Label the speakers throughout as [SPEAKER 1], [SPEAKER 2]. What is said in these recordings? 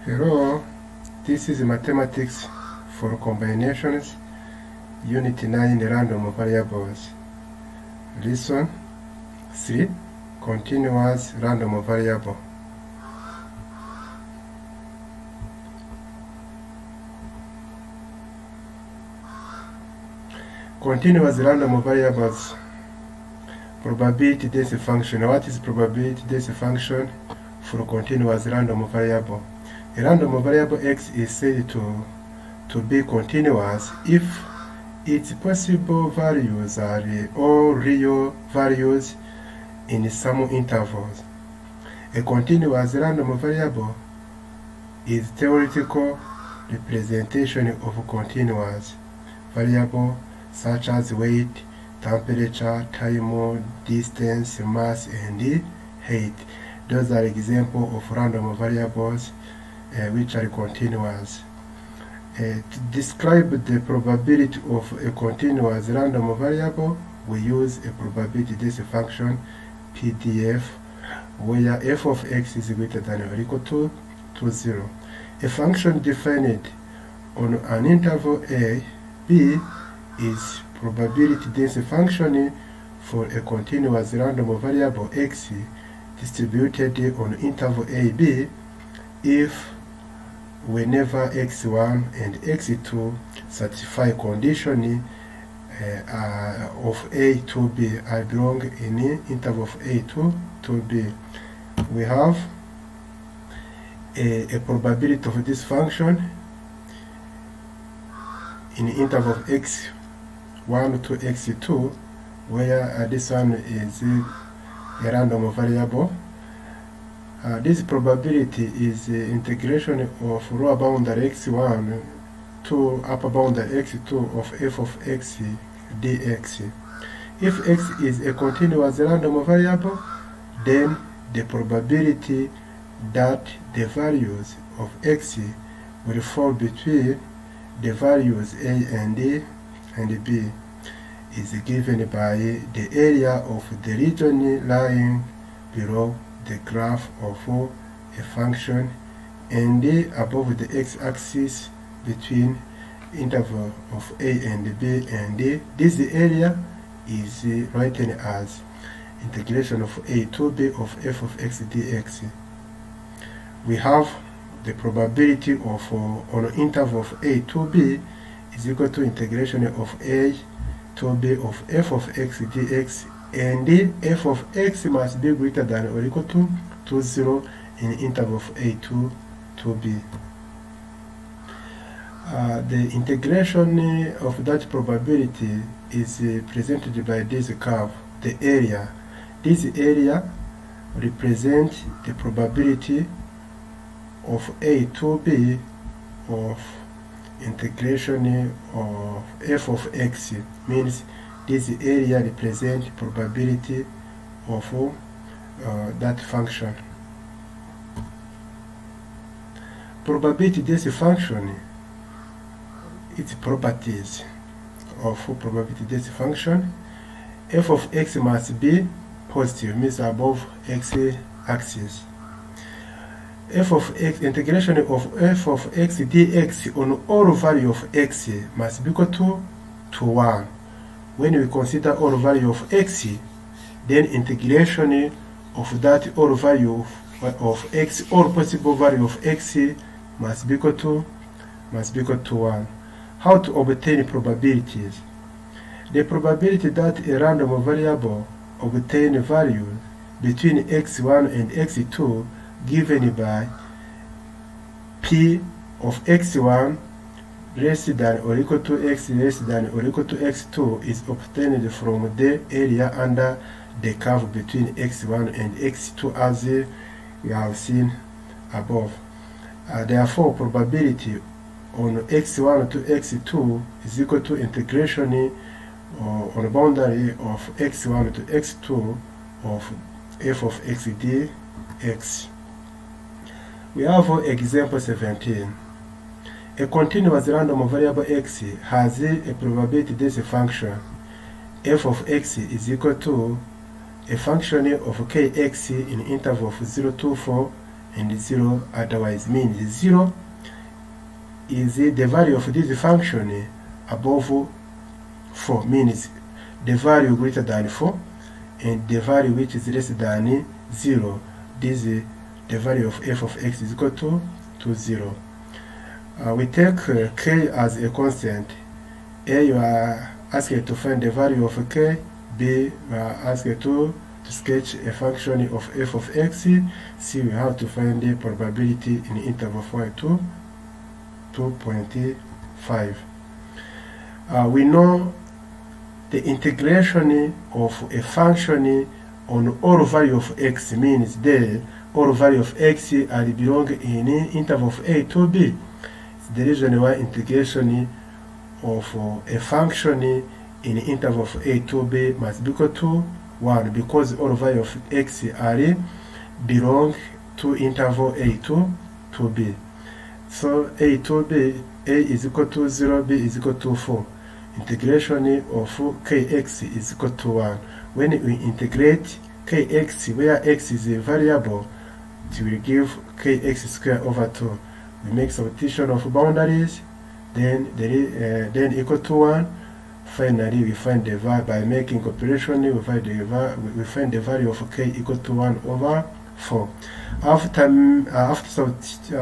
[SPEAKER 1] Hello, this is Mathematics for Combinations, Unit 9, Random Variables. Lesson 3, Continuous Random Variable. Continuous random variables. Probability density function. What is probability density function for a continuous random variable? A random variable x is said to be continuous if its possible values are all real values in some intervals. A continuous random variable is theoretical representation of a continuous variable such as weight, temperature, time, distance, mass, and height. Those are examples of random variables which are continuous. To describe the probability of a continuous random variable, we use a probability density function, PDF, where f of x is greater than or equal to 0. A function defined on an interval a, b is probability density function for a continuous random variable x distributed on interval a, b if whenever x1 and x2 satisfy condition of a to b belong in interval of a to b. We have a probability of this function in interval of x1 to x2, where this one is a random variable. This probability is integration of lower boundary x1 to upper boundary x2 of f of x dx. If x is a continuous random variable, then the probability that the values of x will fall between the values a and b is given by the area of the region lying below the graph of a function and above the x-axis between interval of a and b, and this area is written as integration of a to b of f of x dx. We have the probability of on interval of a to b is equal to integration of a to b of f of x dx, and f of x must be greater than or equal to 0 in interval of a to b. The integration of that probability is presented by this curve, the area. This area represents the probability of a to b of integration of f of x, means this area represents probability of that function. Probability density function, its properties of probability density function. F of x must be positive, means above x-axis. F of x, integration of f of x dx on all value of x must be equal to 1. When we consider all value of x, then integration of that all value of x, all possible value of x must be equal to 1. How to obtain probabilities? The probability that a random variable obtain value between x1 and x2 given by p of x1 less than or equal to x less than or equal to x2 is obtained from the area under the curve between x1 and x2 as we have seen above. Therefore, probability on x1 to x2 is equal to integration on the boundary of x1 to x2 of f of x dx. We have example 17. A continuous random variable x has a probability density function. F of x is equal to a function of kx in interval of 0 to 4 and 0 otherwise. Means 0 is the value of this function above 4, means the value greater than 4, and the value which is less than 0, this is the value of f of x is equal to 0. We take k as a constant. A, you are asked to find the value of k. B, we are asked to sketch a function of f of x. C, we have to find the probability in the interval 4 to 2.5. We know the integration of a function on all value of x means the all value of x are belong in interval of a to b. It's the reason why integration of a function in interval of a to b must be equal to 1, because all value of x are belong to interval a to b. So a to b, a is equal to 0, b is equal to 4. Integration of kx is equal to 1. When we integrate kx, where x is a variable, it will give kx squared over 2. We make substitution of boundaries, then equal to 1. Finally, we find the value by making operation. We find the value of k equal to 1 over 4. After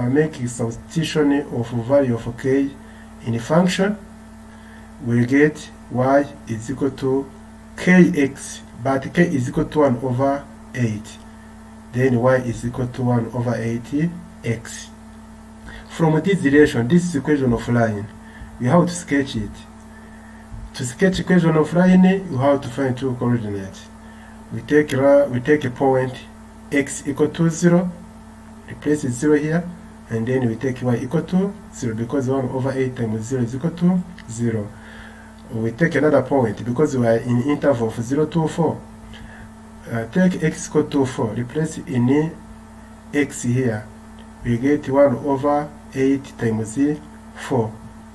[SPEAKER 1] making substitution of value of k in a function, we get y is equal to kx, but k is equal to 1 over 8. Then y is equal to 1 over 8x. From this relation, this is equation of line. We have to sketch it. To sketch equation of line, you have to find two coordinates. We take a point x equal to 0, replace 0 here, and then we take y equal to 0, because 1 over 8 times 0 is equal to 0. We take another point because we are in interval of 0 to 4. Take x equal to 4, replace in x here. We get 1 over 8 times 4.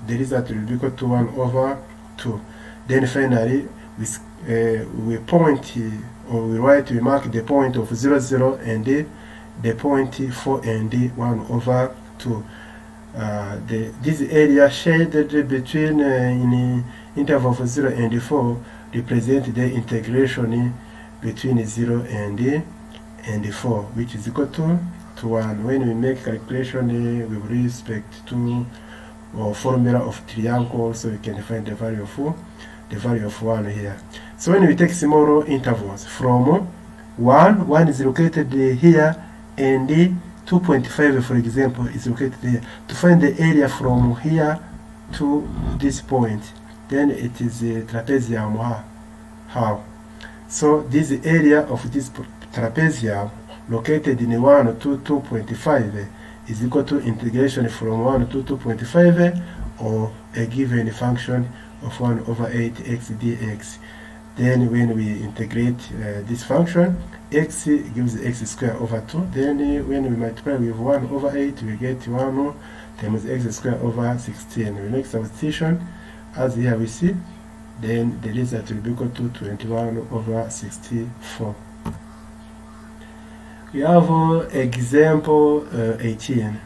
[SPEAKER 1] The result will be equal to 1 over 2. Then finally, we point, or we mark the point of 0, 0, and the point 4 and 1 over 2. This area shaded between in interval of 0 and 4 represent the integration between 0 and 4, which is equal to 1. When we make calculation with respect to formula of triangle, so we can find the value of 1 here. So when we take small intervals from 1 is located here, and 2.5, for example, is located here. To find the area from here to this point, then it is a trapezium. How? So this area of this trapezium located in 1 to 2.5 is equal to integration from 1 to 2.5 or a given function of 1 over 8x dx. Then when we integrate this function, x gives x squared over 2. Then when we multiply with 1 over 8, we get 1 times x squared over 16. We make substitution as here we see, then the result will be equal to 21 over 64. We have example 18.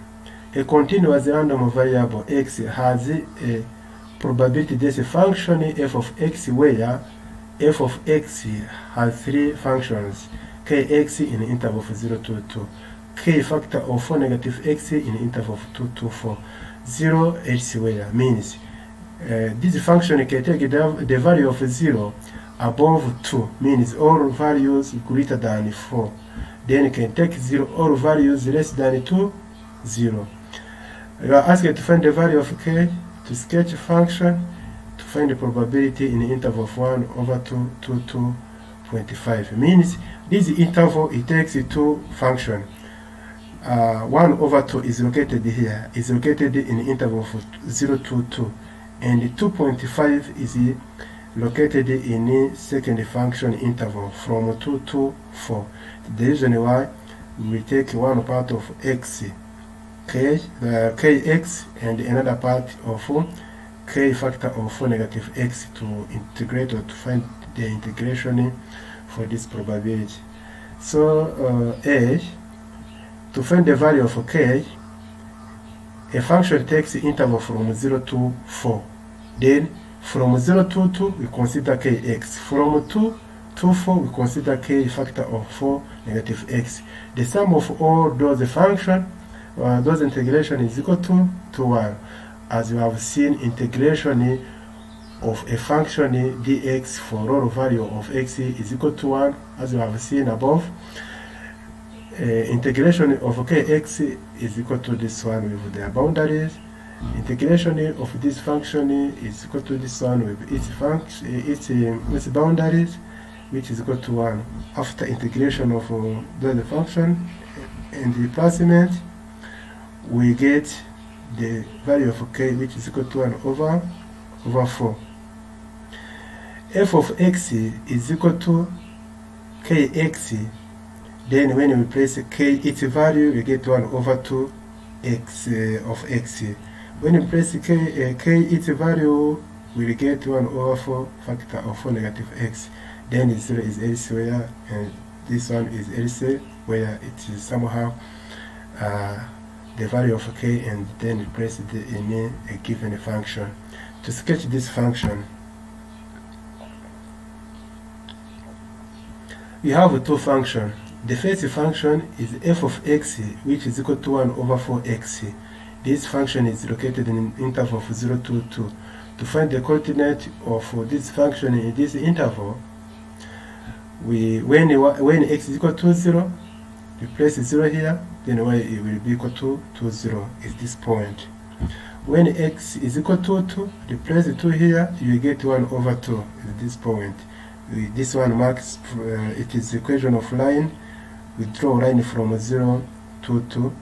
[SPEAKER 1] A continuous random variable x has a probability density function f of x, where f of x has three functions: kx in the interval of 0 to 2, k factor of 4 negative x in the interval of 2 to 4, 0 elsewhere. Means this function can take the value of 0 above 2, means all values greater than 4. Then can take 0 all values less than 2, 0. You are asked to find the value of k, to sketch a function, to find the probability in the interval of 1 over 2 to 2.5. Means this interval, it takes two functions. 1 over 2 is located here, is located in the interval of 0 to 2, and 2.5 is located in the second function interval from 2 to 4. The reason why we take one part of x, kx, and another part of k factor of 4 negative x to integrate, or to find the integration for this probability. So To find the value of k, a function takes the interval from 0 to 4. Then from 0 to 2, we consider kx. From 2 to 4, we consider k factor of 4 negative x. The sum of all those functions, those integration is equal to 1. As you have seen, integration of a function dx for all value of x is equal to 1, as you have seen above. Integration of kx is equal to this one with their boundaries. Integration of this function is equal to this one with its function, its boundaries, which is equal to 1. After integration of the function and the replacement, we get the value of k, which is equal to 1 over 4. F of x is equal to kx. Then when we place k, its value, we get 1 over 2 x of x. When we place k, its value, we get 1 over 4 factor of 4 negative x. Then 0 is elsewhere, and this one is elsewhere, where it is somehow the value of k, and then replace it in a given function. To sketch this function, we have two functions. The first function is f of x, which is equal to 1 over 4x. This function is located in an interval of 0 to 2. To find the coordinate of this function in this interval, when x is equal to 0, we place 0 here, then y will be equal to 0 is this point. When x is equal to 2, replace 2 here, you get 1 over 2 is this point. This one marks, it is the equation of line. We draw a line from 0 to 2.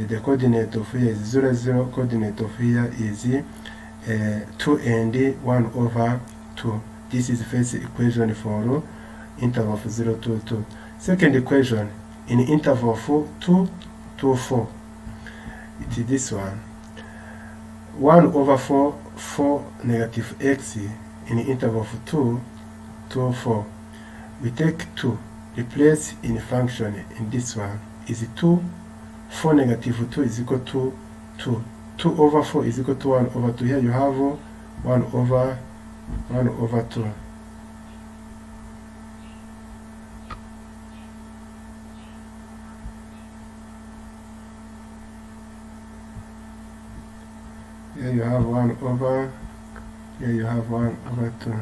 [SPEAKER 1] The coordinate of here is 0, 0. Coordinate of here is 2 and 1 over 2. This is the first equation for interval of 0 to 2. Second equation, in interval of 2 to 4, it is this one. 1 over 4 negative x in interval of 2 to 4. We take 2. Replace in function in this one is 2. 4 negative 2 is equal to 2. 2 over 4 is equal to 1 over 2. Here you have 1 over 2. Here you have 1 over, here you have 1 over 2.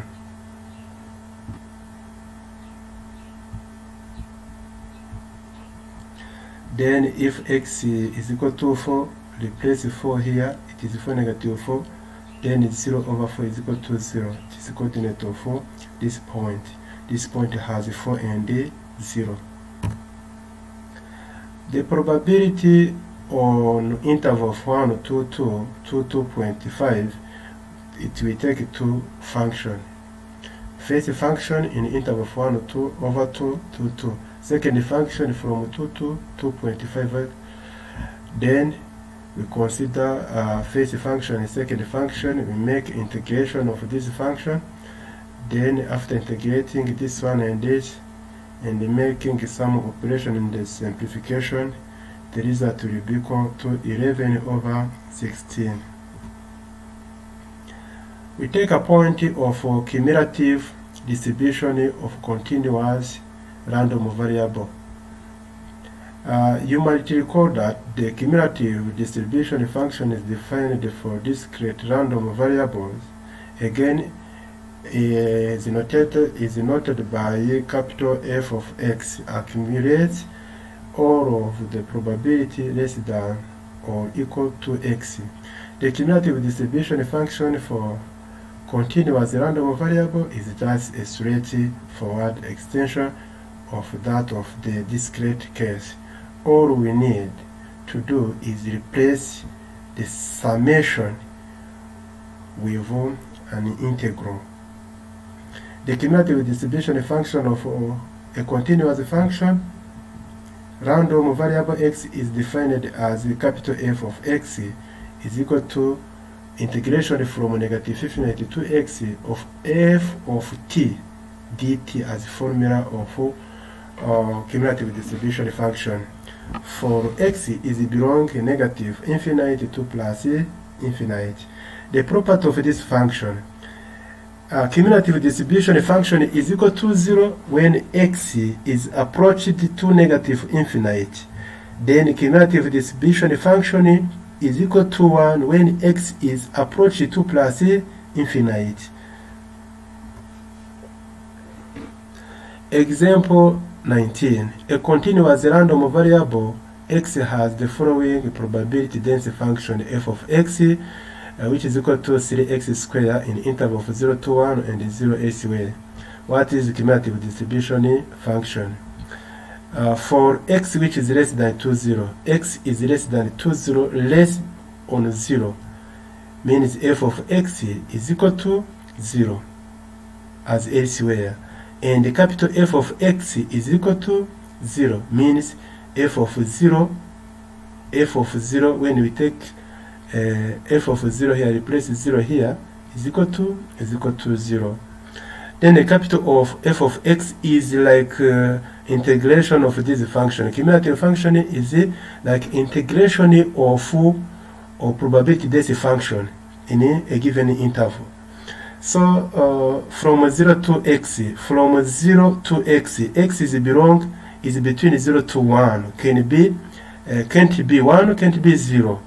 [SPEAKER 1] Then if x is equal to 4, replace 4 here, it is 4 negative 4, then 0 over 4 is equal to 0. It is the coordinate of 4, this point. This point has 4 and 0. The probability on interval of 1 to 2 to 2.5, it will take two functions. First function in interval of 1 to over 2 to 2. Second function from 2 to 2.5. Then we consider first function and second function. We make integration of this function. Then after integrating this one and this, and making some operation in the simplification, the result will be equal to 11 over 16. We take a point of cumulative distribution of continuous random variable. You might recall that the cumulative distribution function is defined for discrete random variables. Again, is noted by capital F of x accumulates all of the probability less than or equal to x. The cumulative distribution function for continuous random variable is just a straightforward extension of that of the discrete case. All we need to do is replace the summation with an integral. The cumulative distribution function of a continuous function, random variable x, is defined as capital F of x is equal to integration from negative infinity to x of f of t dt as formula of cumulative distribution function. for x is belong negative infinite to plus infinite. The property of this function, cumulative distribution function is equal to 0 when x is approached to negative infinite. Then cumulative distribution function is equal to 1 when x is approached to plus infinite. Example 19. A continuous random variable x has the following probability density function f of x, which is equal to 3x squared in interval of 0 to 1 and 0 elsewhere. What is the cumulative distribution function? For x which is less than 2, 0, x is less than 2, 0, less on 0, means f of x is equal to 0 as elsewhere. And the capital F of x is equal to 0, means f of 0, when we take f of 0 here, replace 0 here, is equal to 0. Then the capital of f of x is like integration of this function. Cumulative function is like integration of probability density function in a given interval. So from 0 to x, x is between 0 to 1. Can't be 1, can't be 0.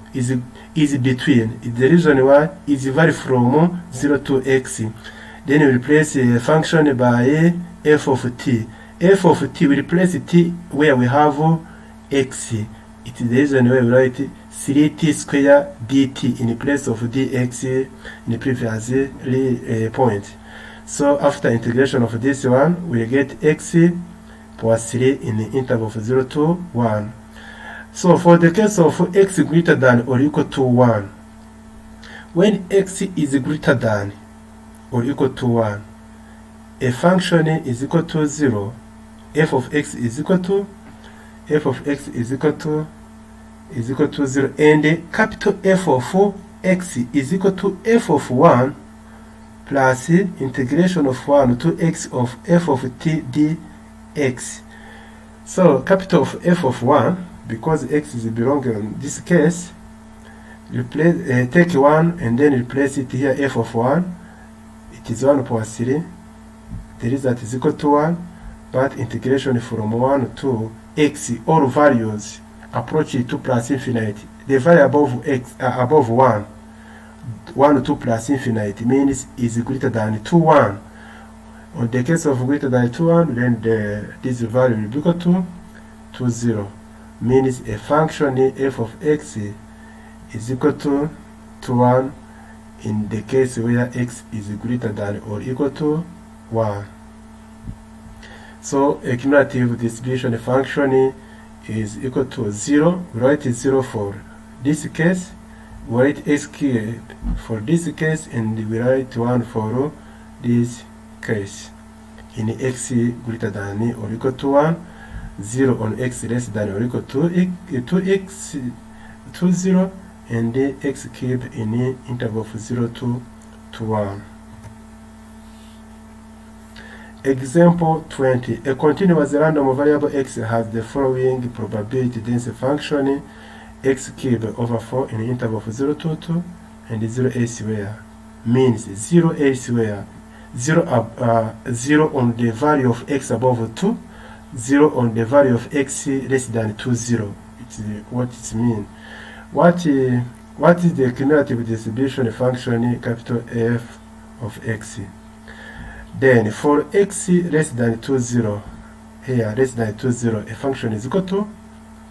[SPEAKER 1] Is between. The reason why is vary from 0 to x. Then we replace a function by f of t. F of t, we replace t where we have x. It is the reason why we write 3t squared dt in place of dx in the previous point. So after integration of this one, we get x plus 3 in the interval of 0 to 1. So for the case of x greater than or equal to 1, when x is greater than or equal to 1, a function is equal to 0, f of x is equal to 0, and the capital F of x is equal to f of 1 plus integration of 1 to x of f of t dx. So capital of f of 1, because x is belonging in this case, replace, take 1 and then replace it here, f of 1. It is 1 plus 3. The result is equal to 1, but integration from 1 to x, all values approach to plus infinity. The value above x above 1 to plus infinity means is greater than 2, 1. On the case of greater than 2, 1, then this value will be equal to 0. Means a function f of x is equal to 1 in the case where x is greater than or equal to 1. So a cumulative distribution function is equal to 0. We write 0 for this case, we write x cubed for this case, and we write 1 for this case. In x greater than or equal to 1, 0 on x less than or equal to x to 0, and x cubed in the interval of 0 to 1. Example 20. A continuous random variable x has the following probability density function x cubed over 4 in the interval of 0 to 2 and 0 elsewhere. Means 0 elsewhere. 0 on the value of x above 2, 0 on the value of x less than 2, 0. It's what it means. What is the cumulative distribution function capital F of x? Then for x less than 2, 0, here less than 2, 0, a function is equal to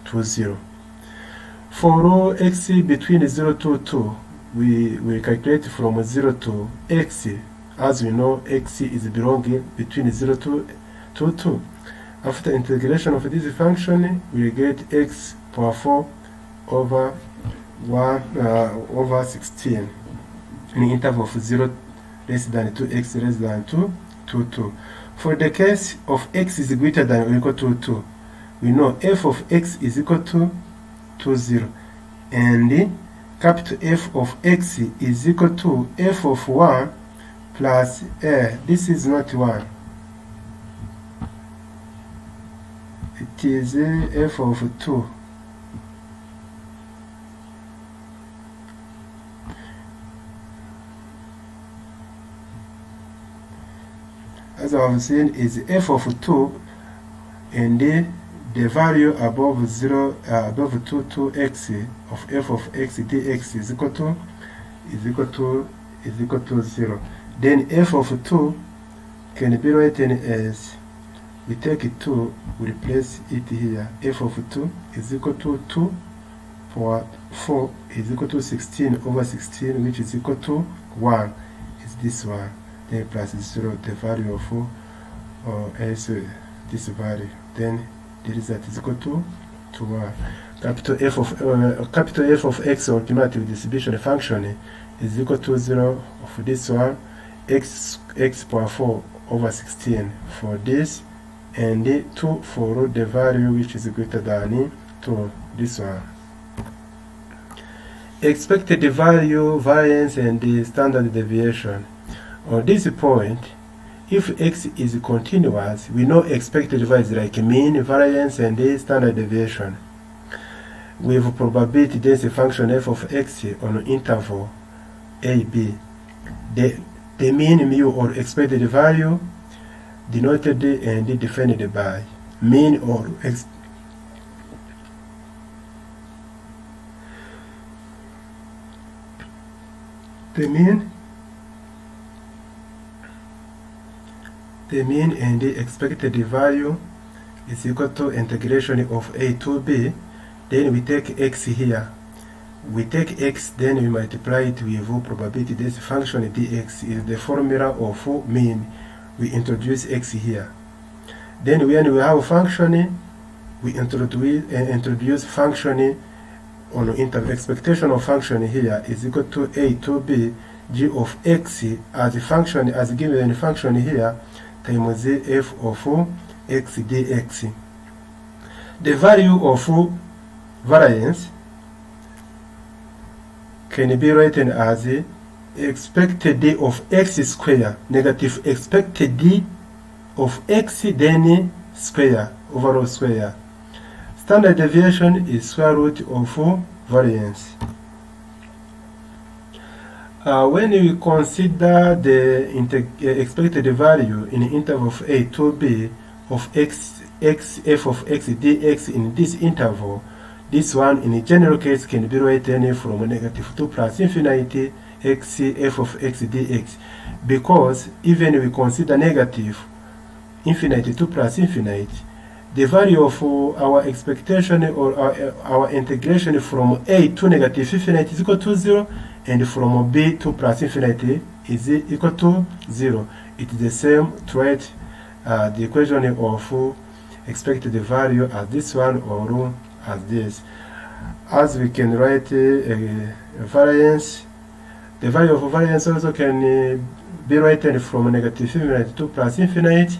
[SPEAKER 1] 2, 0. For x between 0 to 2, we calculate from 0 to x. As we know, x is belonging between 0 to 2. After integration of this function, we get x power 4 over 16 in the interval of 0 less than 2x less than 2. For the case of x is greater than or equal to 2, we know f of x is equal to 0, and capital F of x is equal to f of 1 plus this is not 1, it is f of 2 as I have seen, is f of 2, and the value above 0, above 2x of f of x dx is equal to 0. Then f of 2 can be written as, we take 2, we replace it here. F of 2 is equal to 2 for 4 is equal to 16 over 16, which is equal to 1, is this one. Then plus 0, the value of s, this value. Then the result is equal to 1. Capital F of x ultimative distribution function is equal to 0 for this one, x power 4 over 16 for this, and 2 for the value which is greater than 2, this one. Expected value, variance, and the standard deviation. On this point, if x is continuous, we know expected value is like mean, variance, and the standard deviation. With probability density function f of x on interval a, b. The mean mu or expected value denoted and defined by mean or the mean and the expected value is equal to integration of a to b. Then we take x here. We take x, then we multiply it with probability density function dx is the formula of mean. We introduce x here. Then when we have function, we introduce function on interval. Expectation of function here is equal to a to b g of x as a function, as given function here, times f of x dx. The value of variance can be written as expected d of x square, negative expected d of x then square, overall square. Standard deviation is square root of variance. When we consider the expected value in the interval of a to b of f of x dx in this interval, this one in a general case can be written from negative 2 plus infinity x f of x dx, because even we consider negative infinity 2 plus infinity, the value of our expectation or our integration from a to negative infinity is equal to 0, and from b to plus infinity is equal to 0. It is the same to write the equation of expected value as this one or as this. As we can write variance, the value of variance also can be written from negative infinity to plus infinity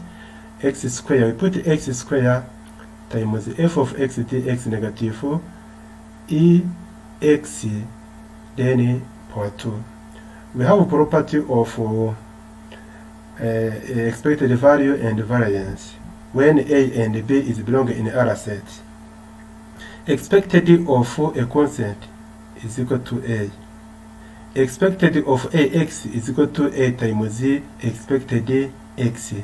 [SPEAKER 1] x square. We put x square times f of x dx negative ex then power 2. We have a property of expected value and variance when a and b is belong in R set. Expected of a constant is equal to a. Expected of ax is equal to a times expected x.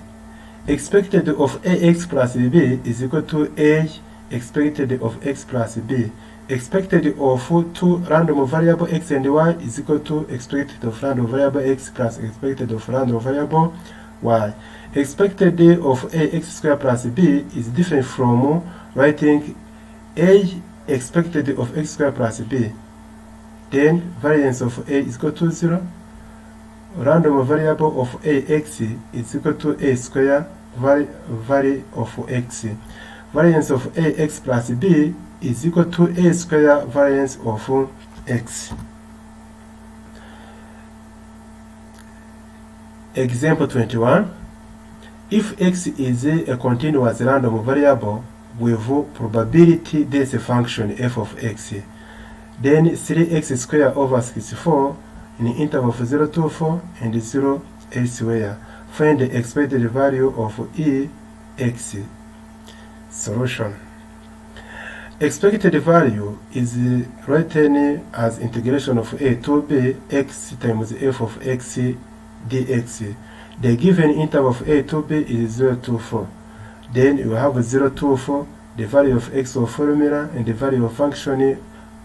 [SPEAKER 1] Expected of ax plus b is equal to a expected of x plus b. Expected of two random variable x and y is equal to expected of random variable x plus expected of random variable y. Expected of ax square plus b is different from writing a expected of x square plus b. Then variance of a is equal to 0. Random variable of ax is equal to a square value of x. Variance of ax plus b is equal to a square variance of x. Example 21. If x is a continuous random variable with probability density function f of x, then 3x squared over 64 in the interval of 0 to 4 and 0 elsewhere. Find the expected value of ex. Solution. Expected value is written as integration of a to b x times f of x dx. The given interval of a to b is 0 to 4. Then you have 0 to 4, the value of x of formula, and the value of function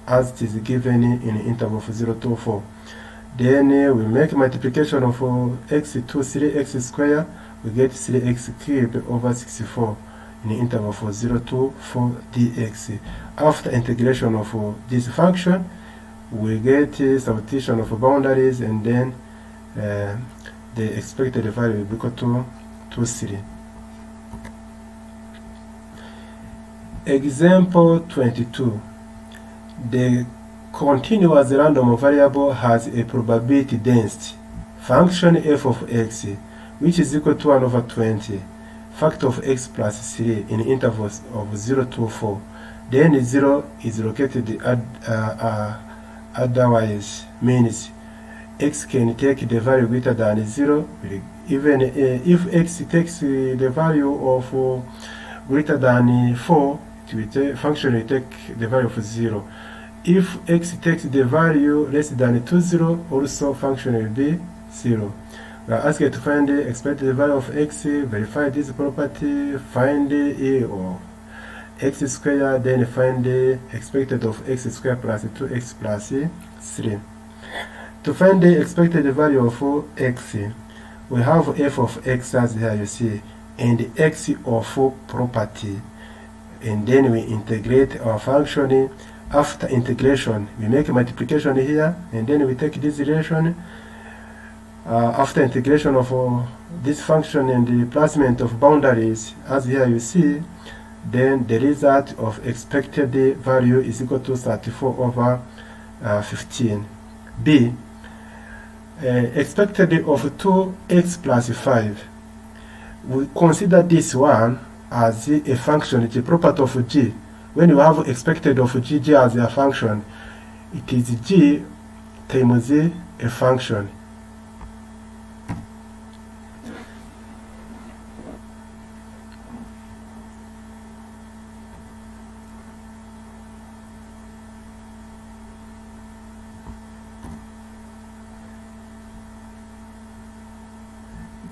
[SPEAKER 1] as it is given in the interval of 0 to 4. Then we make multiplication of x to 3x squared, we get 3x cubed over 64 in the interval of 0 to 4 dx. After integration of this function, we get substitution of boundaries, and then the expected value will be equal to 3. Example 22. The continuous random variable has a probability density function f of x, which is equal to 1 over 20, factor of x plus 3 in intervals of 0 to 4. Then 0 is located otherwise, means x can take the value greater than 0, even if x takes the value of greater than 4, function will take the value of 0. If x takes the value less than 20, also function will be 0. We are asked to find the expected value of x, verify this property, find e of x squared, then find the expected of x squared plus 2x plus 3. To find the expected value of x, we have f of x as here you see, and x of property, and then we integrate our function. After integration, we make a multiplication here, and then we take this relation. After integration of this function and the placement of boundaries, as here you see, then the result of expected value is equal to 34 over 15. B, expected of 2x plus 5. We consider this one as a function, it's a property of g. When you have expected of g as a function, it is g times a function.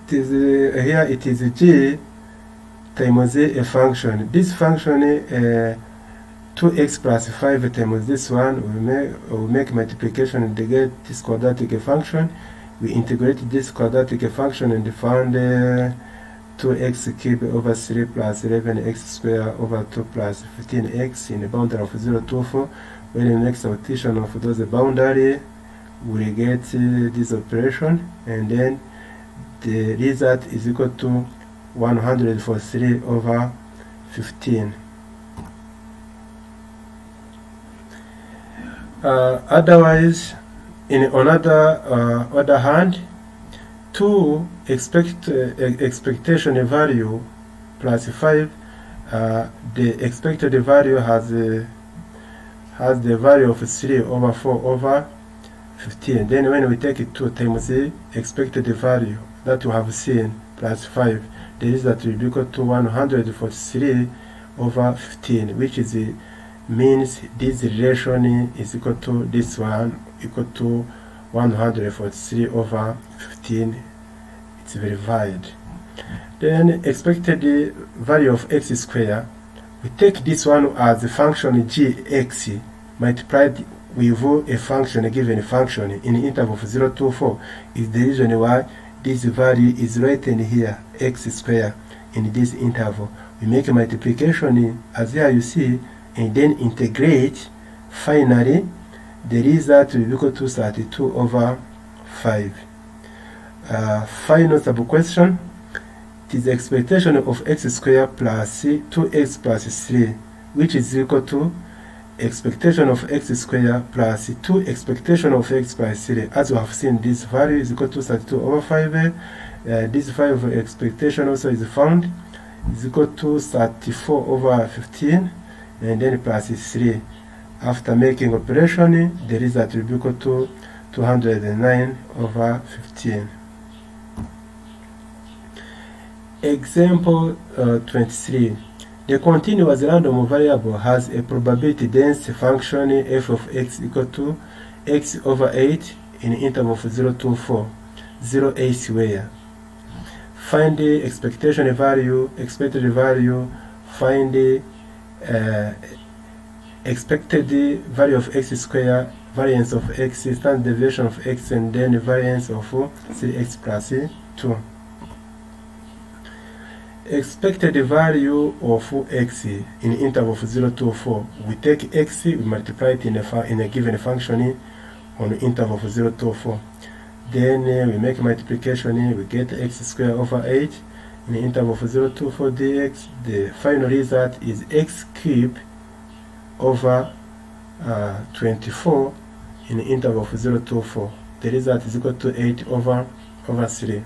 [SPEAKER 1] Here it is g times a function. This function 2x plus 5 times this one, we make multiplication and get this quadratic function. We integrate this quadratic function and find 2x cubed over 3 plus 11x squared over 2 plus 15x in the boundary of 0 to 4. When we make substitution of those boundary, we get this operation, and then the result is equal to 143 over 15. Otherwise, in other hand, 2 expectation value plus 5, the expected value has the value of 3 over 4 over 15. Then when we take it 2 times the expected value that we have seen plus 5, the result will be equal to 143 over 15, which is means this relation is equal to this one, equal to 143 over 15. It's verified. Then expected value of x squared, we take this one as a function gx multiplied with a function, a given function in the interval of 0 to 4 is the reason why this value is written here, x squared, in this interval. We make a multiplication as here you see, and then integrate. Finally, the result will be equal to 32 over 5. Final sub question. It is the expectation of x squared plus 2x plus 3, which is equal to expectation of x squared plus 2 expectation of x plus 3. As we have seen, this value is equal to 32 over 5. This 5 expectation also is found, is equal to 34 over 15, and then plus 3. After making operation, the result will be equal to 209 over 15. Example 23. The continuous random variable has a probability density function f of x equal to x over 8 in the interval of 0 to 4, 0 a square. find the expected value, find the expected value of x square, variance of x, standard deviation of x, and then the variance of 3x plus 2. Expected value of x in the interval of 0 to 4. We take x, we multiply it in a given function on the interval of 0 to 4. Then we make multiplication, we get x squared over 8 in the interval of 0 to 4 dx. The final result is x cubed over 24 in the interval of 0 to 4. The result is equal to 8 over 3.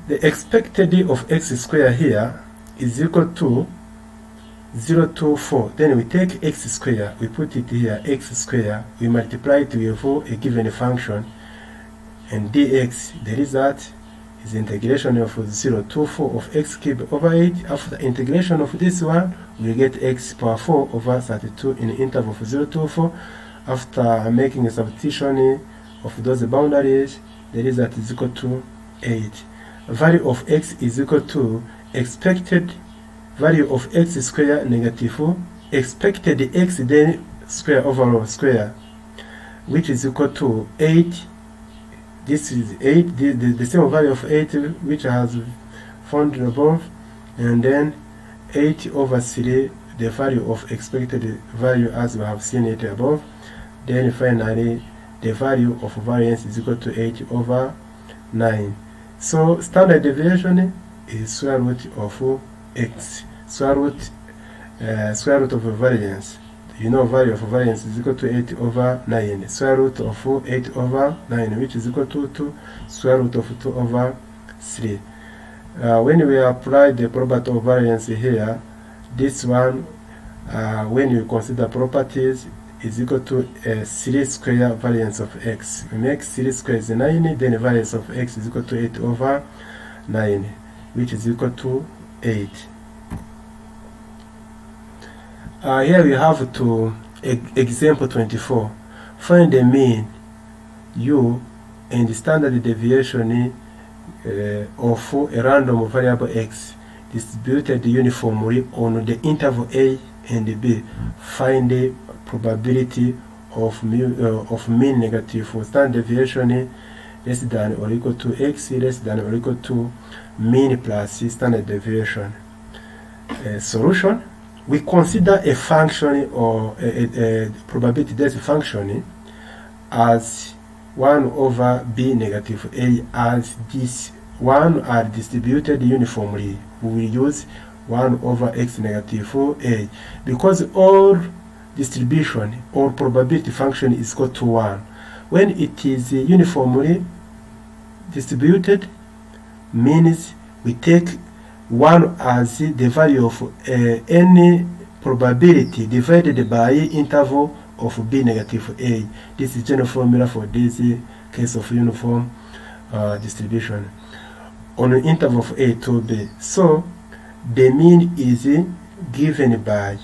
[SPEAKER 1] The expected of x squared here is equal to 0 to 4. Then we take x squared, we put it here, x squared, we multiply it with a given function, and dx, the result is integration of 0 to 4 of x cubed over 8. After integration of this one, we get x power 4 over 32 in the interval of 0 to 4. After making a substitution of those boundaries, the result is equal to 8. Value of x is equal to expected value of x square negative expected x then square over square, which is equal to 8. This is 8, the same value of 8 which has found above, and then 8 over 3, the value of expected value as we have seen it above. Then finally the value of variance is equal to 8 over 9. So standard deviation is square root of x, square root of variance. You know, value of variance is equal to 8 over 9. Square root of 8 over 9, which is equal to 2. Square root of 2 over 3. When we apply the property of variance here, this one, when you consider properties, is equal to 3 square variance of x. We make 3 square is 9, then the variance of x is equal to 8 over 9, which is equal to 8. Here we have to example 24. Find the mean u and the standard deviation of a random variable x distributed uniformly on the interval a and b. Find the probability of mean negative for standard deviation less than or equal to x less than or equal to mean plus standard deviation. Solution: we consider a function or a probability density function as 1 over b negative a, as this one are distributed uniformly. We will use 1 over x negative a, because all distribution or probability function is equal to 1. When it is uniformly distributed, means we take 1 as the value of any probability divided by interval of b negative a. This is general formula for this case of uniform distribution on an interval of a to b. So the mean is given by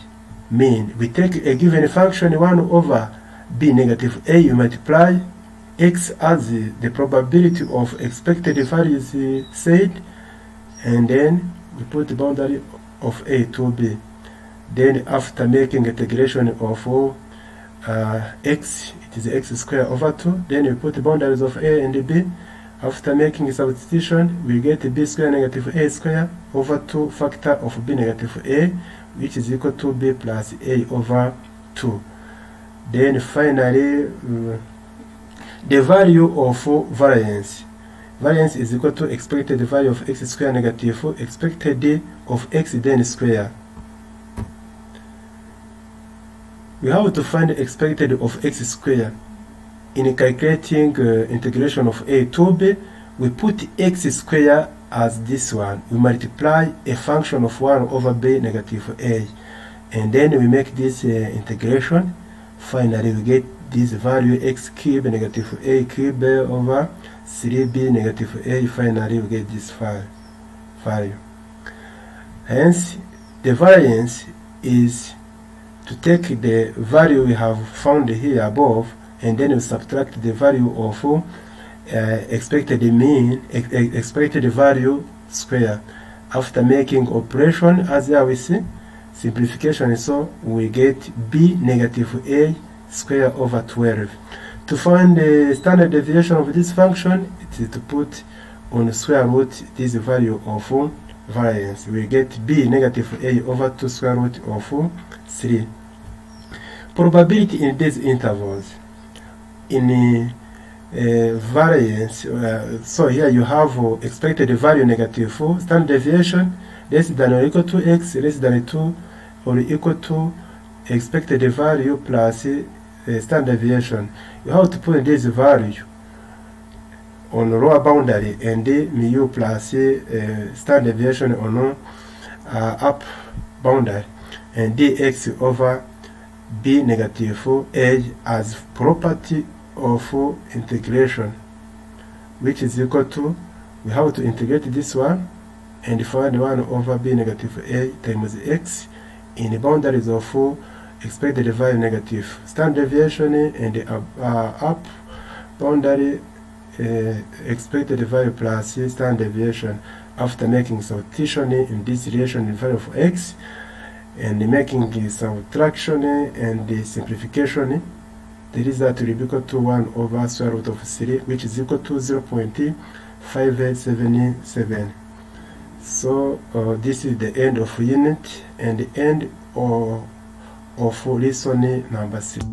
[SPEAKER 1] mean. We take a given function 1 over b negative a, you multiply x as the probability of expected values said, and then we put the boundary of a to b. Then after making integration of x, it is x squared over 2. Then we put the boundaries of a and b. After making a substitution, we get b squared negative a squared over 2 factor of b negative a, which is equal to b plus a over 2. Then finally, the value of variance. Variance is equal to expected value of x squared negative expected of x then square. We have to find expected of x squared. In calculating integration of a to b, we put x squared as this one. We multiply a function of 1 over b negative a, and then we make this integration. Finally, we get this value x cubed negative a cubed over 3b negative a. Finally, we get this value. Hence, the variance is to take the value we have found here above, and then we subtract the value of expected mean, expected value square. After making operation, as here we see, simplification, so we get b negative a square over 12. To find the standard deviation of this function, it is to put on square root this value of variance. We get b negative a over 2 square root of 3. Probability in these intervals. In variance, so here you have expected value negative, standard deviation less than or equal to x less than 2 or equal to expected value plus standard deviation. You have to put this value on lower boundary and mu plus standard deviation on up boundary, and dx over b negative a as property of integration, which is equal to, we have to integrate this one and find 1 over b negative a times x in the boundaries of expected value negative standard deviation and up boundary expected value plus standard deviation. After making substitution in this relation in value of x and making the subtraction and the simplification, the result will be equal to 1 over square root of 3, which is equal to 0.577. So this is the end of unit and the end of lesson number 6.